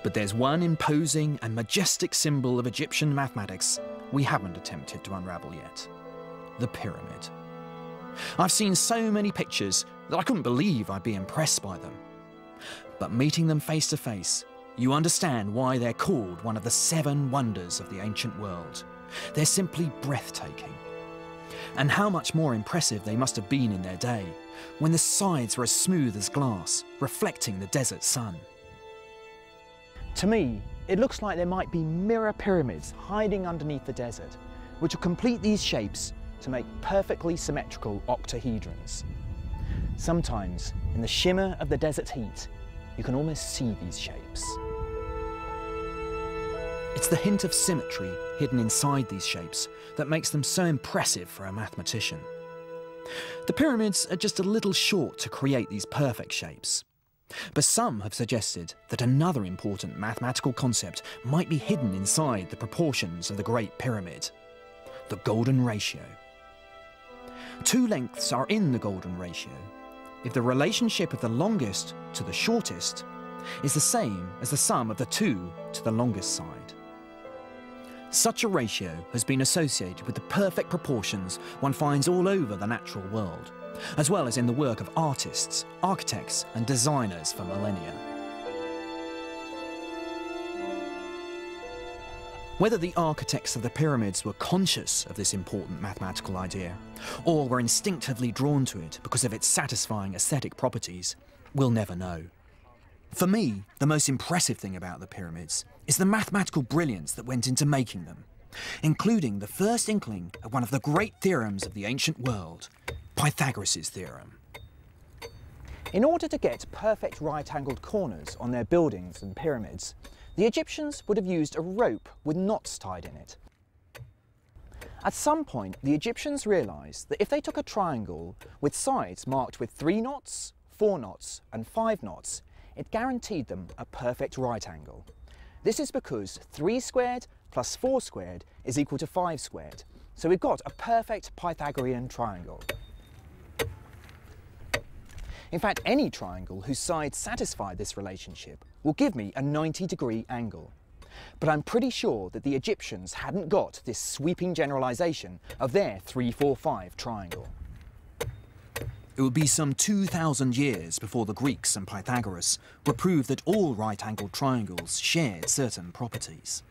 But there's one imposing and majestic symbol of Egyptian mathematics we haven't attempted to unravel yet: the pyramid. I've seen so many pictures that I couldn't believe I'd be impressed by them. But meeting them face to face, you understand why they're called one of the 7 wonders of the ancient world. They're simply breathtaking. And how much more impressive they must have been in their day, when the sides were as smooth as glass, reflecting the desert sun. To me, it looks like there might be mirror pyramids hiding underneath the desert, which will complete these shapes to make perfectly symmetrical octahedrons. Sometimes, in the shimmer of the desert heat, you can almost see these shapes. It's the hint of symmetry hidden inside these shapes that makes them so impressive for a mathematician. The pyramids are just a little short to create these perfect shapes. But some have suggested that another important mathematical concept might be hidden inside the proportions of the Great Pyramid: the golden ratio. 2 lengths are in the golden ratio if the relationship of the longest to the shortest is the same as the sum of the 2 to the longest side. Such a ratio has been associated with the perfect proportions one finds all over the natural world, as well as in the work of artists, architects, and designers for millennia. Whether the architects of the pyramids were conscious of this important mathematical idea, or were instinctively drawn to it because of its satisfying aesthetic properties, we'll never know. For me, the most impressive thing about the pyramids is the mathematical brilliance that went into making them, including the first inkling of one of the great theorems of the ancient world, Pythagoras' theorem. In order to get perfect right-angled corners on their buildings and pyramids, the Egyptians would have used a rope with knots tied in it. At some point, the Egyptians realised that if they took a triangle with sides marked with 3 knots, 4 knots, and 5 knots, it guaranteed them a perfect right angle. This is because 3 squared plus 4 squared is equal to 5 squared. So we've got a perfect Pythagorean triangle. In fact, any triangle whose sides satisfy this relationship will give me a 90-degree angle. But I'm pretty sure that the Egyptians hadn't got this sweeping generalisation of their 3-4-5 triangle. It would be some 2,000 years before the Greeks and Pythagoras would prove that all right-angled triangles shared certain properties.